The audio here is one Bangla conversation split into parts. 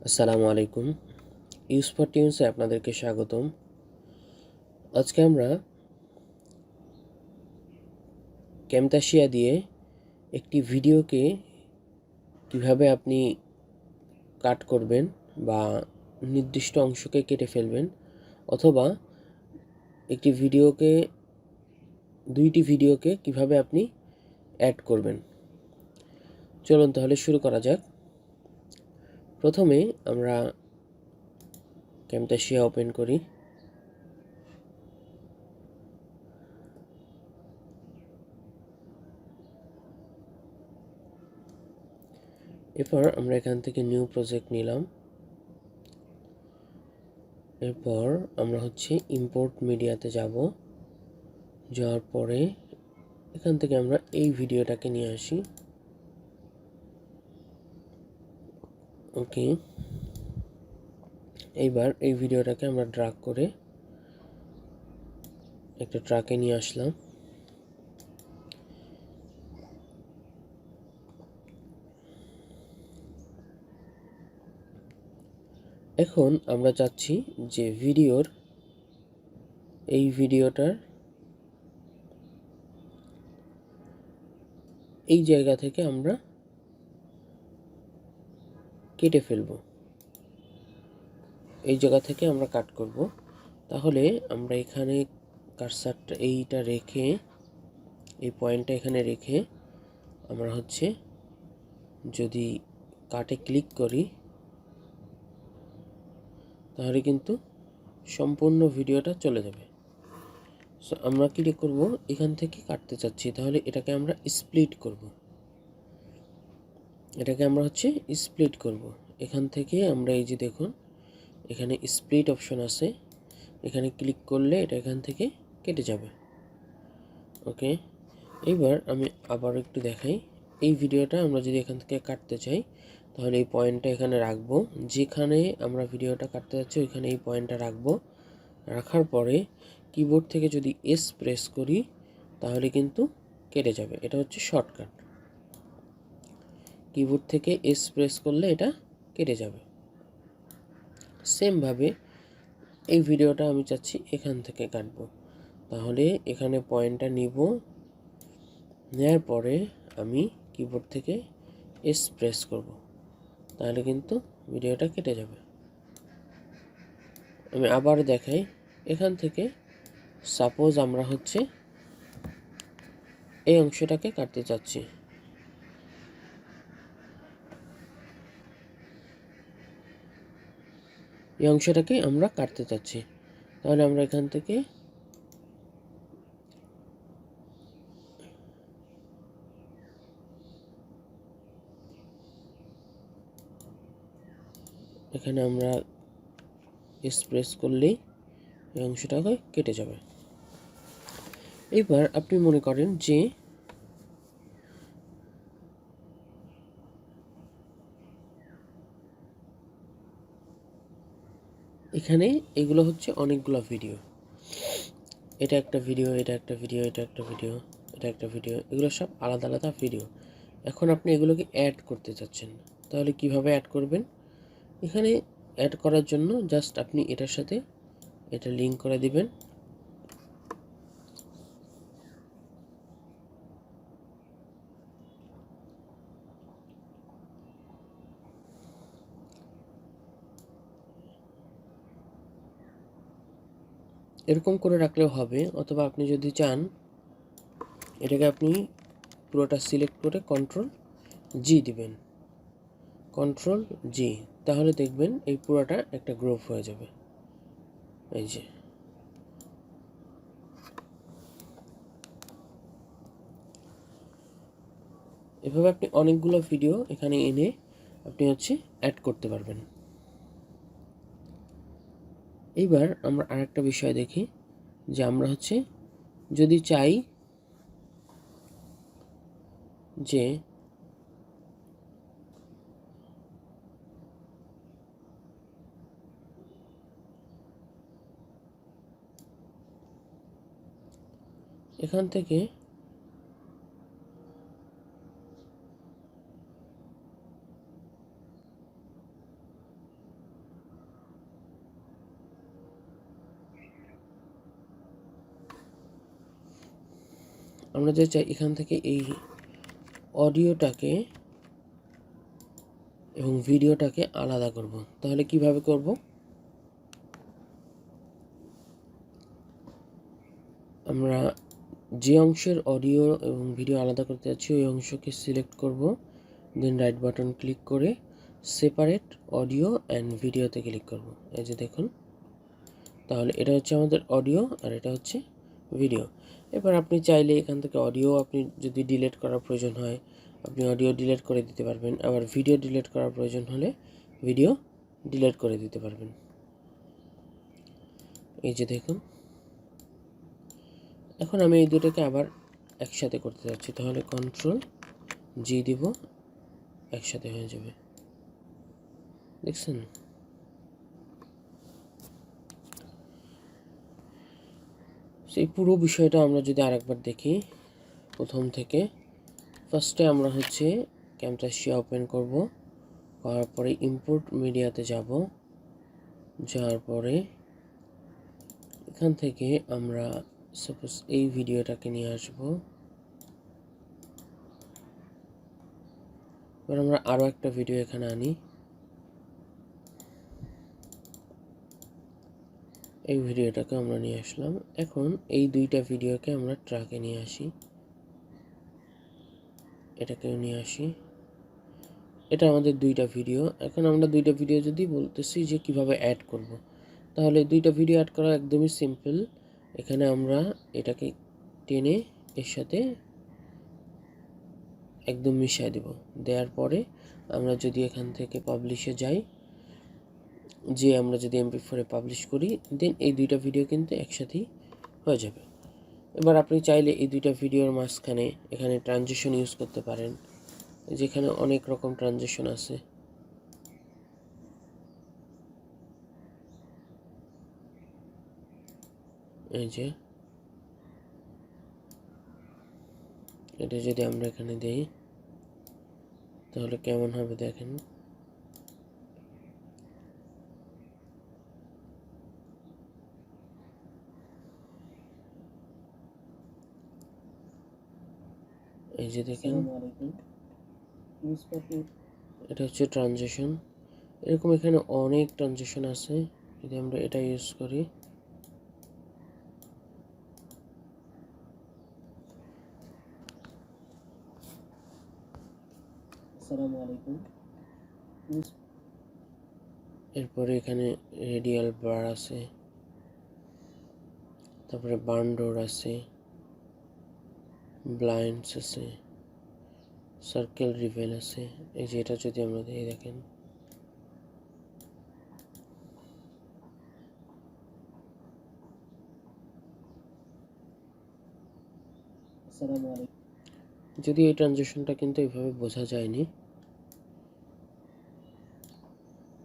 আসসালামু আলাইকুম। ইউজ ফর টিউন্সে আপনাদেরকে স্বাগতম। আজকে আমরা ক্যামতাসিয়া দিয়ে একটি ভিডিওকে কিভাবে আপনি কাট করবেন বা নির্দিষ্ট অংশকে কেটে ফেলবেন, অথবা একটি ভিডিওকে দুইটি ভিডিওকে কিভাবে আপনি অ্যাড করবেন। চলুন তাহলে শুরু করা যাক। প্রথমে আমরা ক্যামতাসিয়া ওপেন করি। এরপর আমরা এখান থেকে নিউ প্রজেক্ট নিলাম। এরপর আমরা ইম্পোর্ট মিডিয়াতে যাব। যাওয়ার পরে এখান থেকে আমরা এই ভিডিওটাকে নিয়ে আসি। ওকে, এইবার এই ভিডিওটাকে আমরা ড্র্যাগ করে একটা ট্রাকে নিয়ে আসলাম। এখন আমরা চাচ্ছি যে এই ভিডিওটার এই জায়গা থেকে আমরা কেটে ফেলব, এই জায়গা থেকে আমরা কাট করব। তাহলে আমরা এখানে কার্সারটা এইটা রেখে, এই পয়েন্টটা এখানে রেখে আমরা যদি কাটে ক্লিক করি, তাহলে কিন্তু সম্পূর্ণ ভিডিওটা চলে যাবে। সো আমরা কি করব, এখান থেকে কাটতে চাচ্ছি, তাহলে এটাকে আমরা স্প্লিট করব। স্প্লিট করব। এখান থেকে আমরা এই যে দেখুন, এখানে স্প্লিট অপশন আছে, এখানে ক্লিক করলে এটা এখান থেকে কেটে যাবে। ওকে, এইবার আমি আবার একটু দেখাই। এই ভিডিওটা আমরা যদি এখান থেকে কাটতে চাই, তাহলে এই পয়েন্টটা এখানে রাখবো। যেখানে আমরা ভিডিওটা কাটতে যাচ্ছি ওইখানে এই পয়েন্টটা রাখবো। রাখার পরে কিবোর্ড থেকে যদি এস প্রেস করি, তাহলে কিন্তু কেটে যাবে। এটা হচ্ছে শর্টকাট। কিবোর্ড থেকে এস প্রেস করলে এটা কেটে যাবে। সেমভাবে এই ভিডিওটা আমি চাচ্ছি এখান থেকে কাটবো, তাহলে এখানে পয়েন্টটা নিব। নেওয়ার পরে আমি কিবোর্ড থেকে এস প্রেস করব, তাহলে কিন্তু ভিডিওটা কেটে যাবে। আমি আবার দেখাই। এখান থেকে সাপোজ আমরা এই অংশটাকে কাটতে চাচ্ছি। এই অংশটাকে আমরা কাটতে চাচ্ছি, তাহলে আমরা এখান থেকে এখানে আমরা প্রেস করলেই এই অংশটাকে কেটে যাবে। এবার আপনি মনে করেন যে এখানে এগুলো অনেকগুলো ভিডিও, এটা একটা ভিডিও, এটা একটা ভিডিও, এটা একটা ভিডিও, এটা একটা ভিডিও, এগুলো সব আলাদা আলাদা ভিডিও। এখন আপনি এগুলোকে অ্যাড করতে চাচ্ছেন, তাহলে কিভাবে অ্যাড করবেন? এখানে অ্যাড করার জন্য জাস্ট আপনি এটার সাথে এটা লিংক করে দিবেন। এরকম করে রাখলেও হবে, অথবা আপনি যদি চান এটাকে আপনি পুরোটা সিলেক্ট করে কন্ট্রোল জি দিবেন, কন্ট্রোল জি, তাহলে দেখবেন এই পুরোটা একটা গ্রুপ হয়ে যাবে। এই যে এভাবে আপনি অনেকগুলো ভিডিও এখানে এনে আপনি অ্যাড করতে পারবেন। এইবার আমরা আরেকটা বিষয় দেখি, যে আমরা যদি চাই যে এখান থেকে আমরা যে চাই এখান থেকে এই অডিওটাকে এবং ভিডিওটাকে আলাদা করব। তাহলে কিভাবে করব? আমরা যে অংশের অডিও এবং ভিডিও আলাদা করতে যাচ্ছি ওই অংশকে সিলেক্ট করব, দেন রাইট বাটন ক্লিক করে সেপারেট অডিও অ্যান্ড ভিডিওতে ক্লিক করব। এই যে দেখুন, তাহলে এটা হচ্ছে আমাদের অডিও আর এটা হচ্ছে ভিডিও। এবার আপনি চাইলে এখান থেকে অডিও আপনি যদি ডিলিট করার প্রয়োজন হয় আপনি অডিও ডিলিট করে দিতে পারবেন, আবার ভিডিও ডিলিট করার প্রয়োজন হলে ভিডিও ডিলিট করে দিতে পারবেন। এই যে দেখুন, এখন আমি এই দুটোকে আবার একসাথে করতে যাচ্ছি, তাহলে Ctrl+G দিব, একসাথে হয়ে যাবে। দেখছেন? সেই পুরো বিষয়টা আমরা যদি আরেকবার দেখি প্রথম থেকে, ফার্স্টে আমরা হচ্ছে ক্যামটাসিয়া ওপেন করব, করার পরে ইম্পোর্ট মিডিয়াতে যাব, যাওয়ার পরে এখান থেকে আমরা সাপোজ এই ভিডিওটাকে নিয়ে আসব। এবার আমরা আরও একটা ভিডিও এখানে আনি, এই ভিডিওটাকে আমরা নিয়ে আসলাম। এখন এই দুইটা ভিডিওকে আমরা ট্র্যাকে নিয়ে আসি, এটাকেও নিয়ে আসি। এটা আমাদের দুইটা ভিডিও। এখন আমরা দুইটা ভিডিও যদি বলতেছি যে কিভাবে অ্যাড করব, তাহলে দুইটা ভিডিও অ্যাড করা একদমই সিম্পল। এখানে আমরা এটাকে টেনে এর সাথে একদম মিশিয়ে দেব। দেওয়ার পরে আমরা যদি এখান থেকে পাবলিশে যাই, যে আমরা যদি MP4 পাবলিশ করি, দেন এই দুইটা ভিডিও কিন্তু একসাথেই হয়ে যাবে। এবার আপনি চাইলে এই দুইটা ভিডিওর মাঝখানে এখানে ট্রানজিশন ইউজ করতে পারেন, যেখানে অনেক রকম ট্রানজিশন আছে। এই যে এটা যদি আমরা এখানে দেই তাহলে কেমন হবে দেখেন। এই যে দেখেন, এটা হচ্ছে ট্রানজিশন। এরকম এখানে অনেক ট্রানজিশন আছে। যদি আমরা এটা ইউজ করি, এরপরে এখানে রেডিয়াল বার আছে, তারপরে বার্নডোর আছে, ব্লাইন্ডস আছে, সার্কেল রিভেল আছে। এই যে এটা যদি আমরা দেখি, দেখেন যদি এই ট্রানজিশনটা কিন্তু এইভাবে বোঝা যায়নি,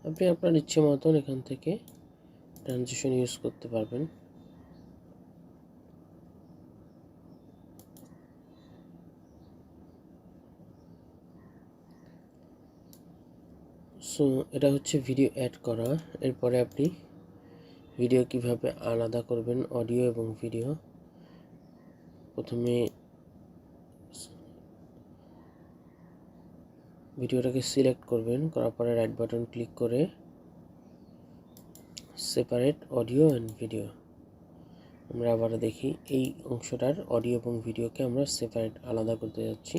আপনি আপনার ইচ্ছে মতন এখান থেকে ট্রানজিশন ইউজ করতে পারবেন। সো এটা হচ্ছে ভিডিও অ্যাড করা। এরপরে আপনি ভিডিও কিভাবে আলাদা করবেন, অডিও এবং ভিডিও। প্রথমে ভিডিওটাকে সিলেক্ট করবেন, করার পরে রাইট বাটন ক্লিক করে সেপারেট অডিও অ্যান্ড ভিডিও। আমরা আবার দেখি এই অংশটার অডিও এবং ভিডিওকে আমরা সেপারেট আলাদা করতে যাচ্ছি,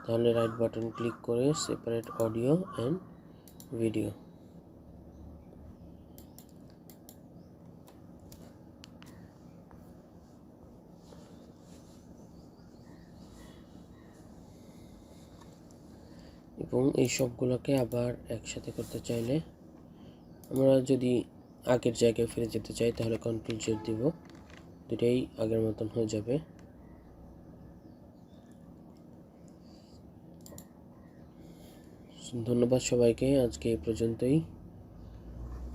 তাহলে রাইট বাটন ক্লিক করে সেপারেট অডিও অ্যান্ড ভিডিও। এবং এই সবগুলোকে আবার একসাথে করতে চাইলে আমরা যদি আগের জায়গায় ফিরে যেতে চাই তাহলে Ctrl+Z দিব, দুটাই আগের মতন হয়ে যাবে। ধন্যবাদ সবাইকে, আজকে এই পর্যন্তই।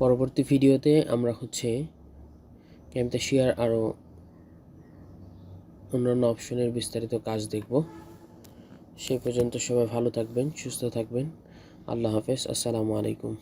পরবর্তী ভিডিওতে আমরা হচ্ছে ক্যামটাসিয়ার আরও অন্যান্য অপশনের বিস্তারিত কাজ দেখব। সেই পর্যন্ত সবাই ভালো থাকবেন, সুস্থ থাকবেন। আল্লাহ হাফেজ, আসসালামু আলাইকুম।